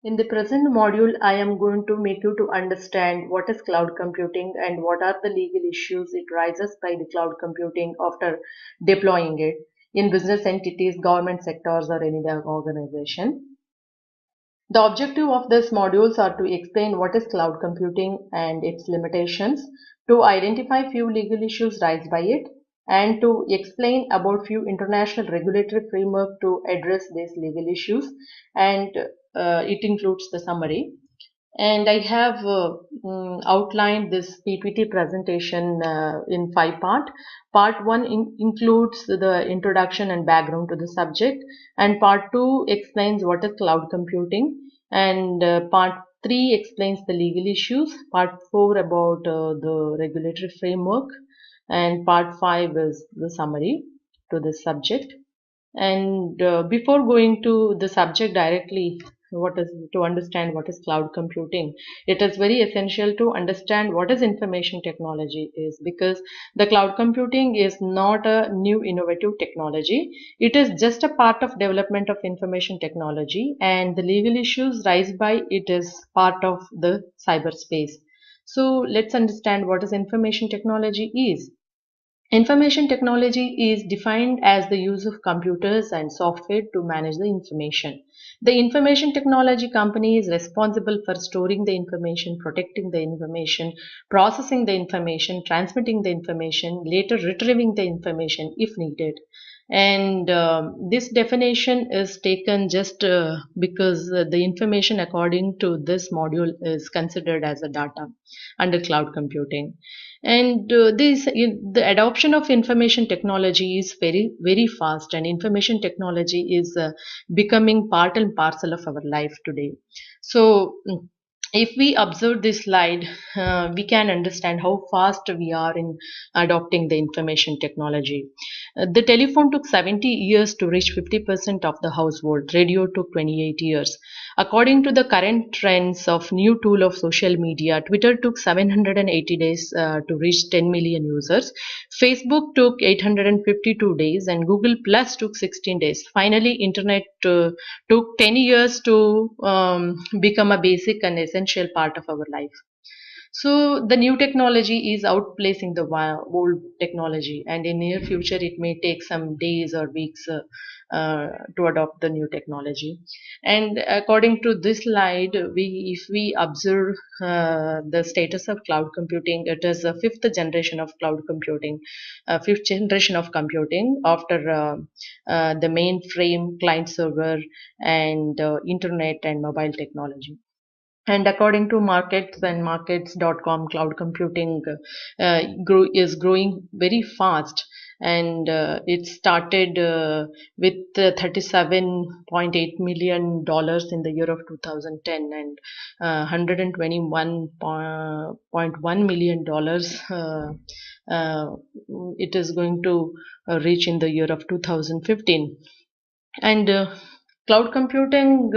In the present module, I am going to make you to understand what is cloud computing and what are the legal issues it raises by the cloud computing after deploying it in business entities, government sectors, or any other organization. The objective of these modules are to explain what is cloud computing and its limitations, to identify few legal issues raised by it, and to explain about few international regulatory framework to address these legal issues. And it includes the summary. And I have outlined this PPT presentation in 5 parts. Part 1 includes the introduction and background to the subject, and part 2 explains what is cloud computing, and part 3 explains the legal issues, part 4 about the regulatory framework, and part 5 is the summary to this subject. And before going to the subject directly, what is to understand what is cloud computing, it is very essential to understand what is information technology is, because the cloud computing is not a new innovative technology. It is just a part of development of information technology, and the legal issues raised by it is part of the cyberspace. So let's understand what is information technology is. Information technology is defined as the use of computers and software to manage the information. The information technology company is responsible for storing the information, protecting the information, processing the information, transmitting the information, later retrieving the information if needed. And this definition is taken just because the information according to this module is considered as a data under cloud computing. And the adoption of information technology is very fast, and information technology is becoming part and parcel of our life today. So if we observe this slide, we can understand how fast we are in adopting the information technology. The telephone took 70 years to reach 50% of the household. Radio took 28 years. According to the current trends of new tool of social media, Twitter took 780 days to reach 10 million users. Facebook took 852 days, and Google Plus took 16 days. Finally, Internet took 10 years to become a basic and essential part of our life. So the new technology is outplacing the old technology, and in near future it may take some days or weeks to adopt the new technology. And according to this slide, if we observe the status of cloud computing, it is a fifth generation of cloud computing, fifth generation of computing after the mainframe, client server, and internet and mobile technology. And according to markets and markets.com, cloud computing is growing very fast. And it started with $37.8 million in the year of 2010, and $121.1 million it is going to reach in the year of 2015. And cloud computing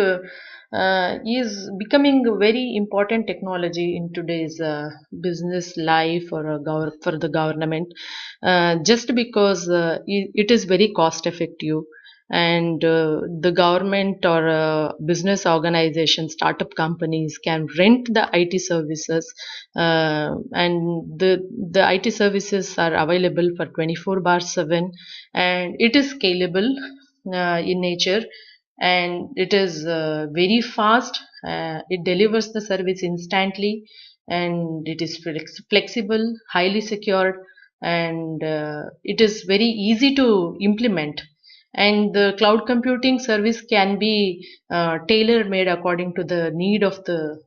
is becoming a very important technology in today's business life or for the government, just because it is very cost effective. And the government or business organization, startup companies can rent the IT services, and the IT services are available for 24/7, and it is scalable in nature, and it is very fast. It delivers the service instantly, and it is flexible, highly secured, and it is very easy to implement. And the cloud computing service can be tailor made according to the need of the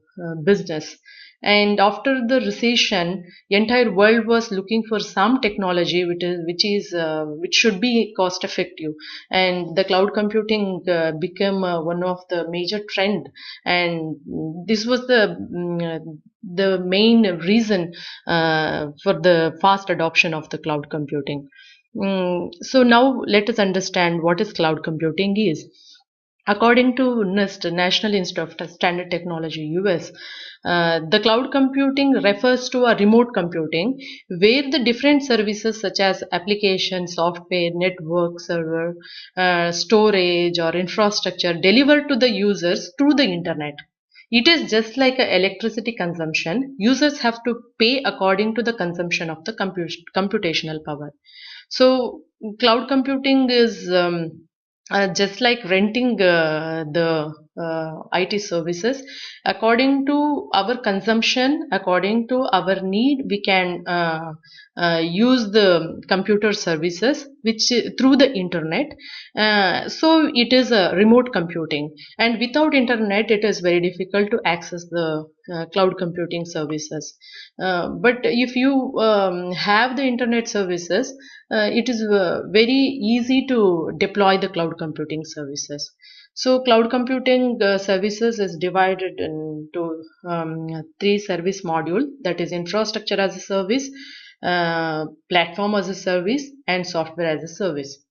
business. And after the recession, the entire world was looking for some technology which should be cost effective, and the cloud computing became one of the major trend. And this was the main reason for the fast adoption of the cloud computing. So now let us understand what is cloud computing is. According to NIST, National Institute of Standard Technology, US, the cloud computing refers to a remote computing where the different services such as application, software, network, server, storage, or infrastructure delivered to the users through the internet. It is just like a electricity consumption. Users have to pay according to the consumption of the computational power. So, cloud computing is just like renting the IT services according to our consumption, according to our need. We can use the computer services which through the internet. So it is a remote computing, and without internet, it is very difficult to access the cloud computing services. But if you have the internet services, it is very easy to deploy the cloud computing services. So cloud computing services is divided into three service module, that is infrastructure as a service, platform as a service, and software as a service.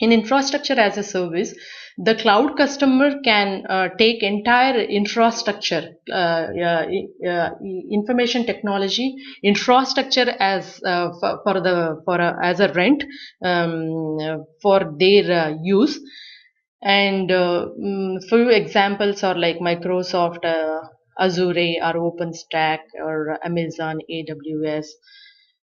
In infrastructure as a service, the cloud customer can take entire infrastructure, information technology infrastructure as as a rent for their use. And few examples are like Microsoft Azure or OpenStack or Amazon AWS.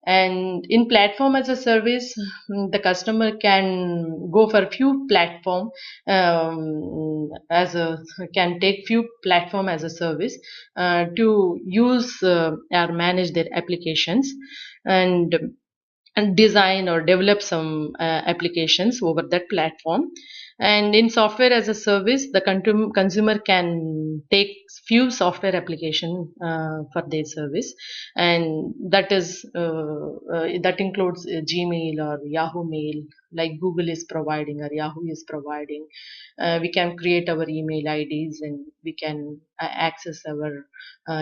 And in platform as a service, the customer can go for few platform, as a can take few platform as a service to use or manage their applications, and design or develop some applications over that platform. And in software as a service, the consumer can take few software application for their service, and that includes Gmail or Yahoo Mail, like Google is providing or Yahoo is providing. We can create our email IDs, and we can access our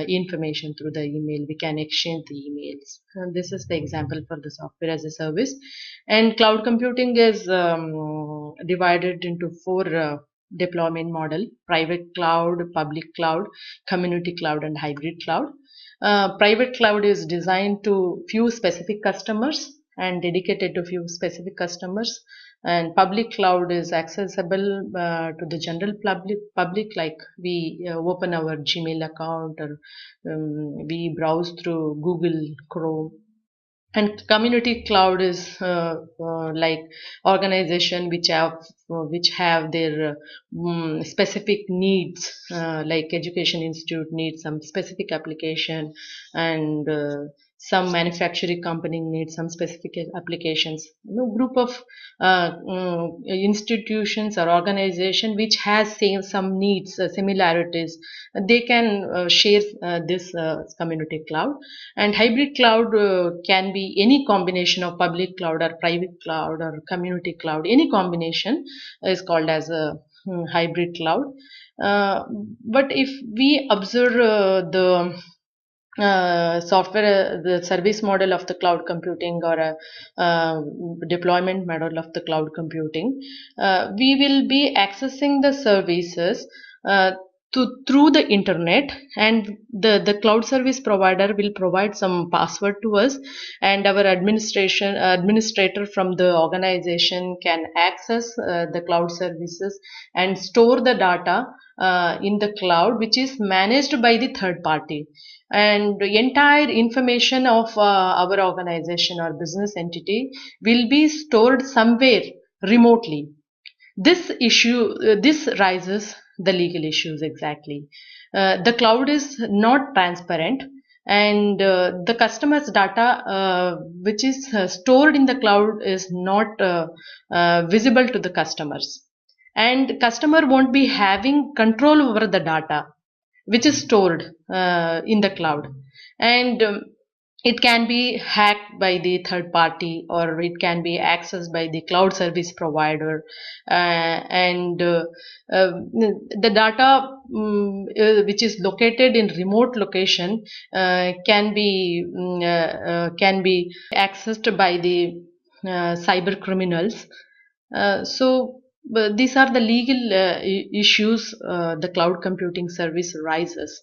information through the email. We can exchange the emails. This is the example for the software as a service. And cloud computing is divided into four deployment model: private cloud, public cloud, community cloud, and hybrid cloud. Private cloud is designed to few specific customers and dedicated to few specific customers, and public cloud is accessible to the general public, like we open our Gmail account, or we browse through Google Chrome. And community cloud is like organization which have their specific needs, like education institute needs some specific application, and some manufacturing company needs some specific applications. Group of institutions or organization which has same some needs, similarities, they can share this community cloud. And hybrid cloud can be any combination of public cloud or private cloud or community cloud. Any combination is called as a hybrid cloud. Uh, but if we observe the service model of the cloud computing, or a deployment model of the cloud computing, we will be accessing the services through the internet, and the cloud service provider will provide some password to us, and our administrator from the organization can access the cloud services and store the data in the cloud, which is managed by the third party. And the entire information of our organization or business entity will be stored somewhere remotely. This raises the legal issues exactly. The cloud is not transparent, and the customer's data, which is stored in the cloud, is not visible to the customers, and customer won't be having control over the data which is stored in the cloud. And it can be hacked by the third party, or it can be accessed by the cloud service provider. And the data which is located in remote location can be accessed by the cyber criminals. So But these are the legal issues the cloud computing service raises.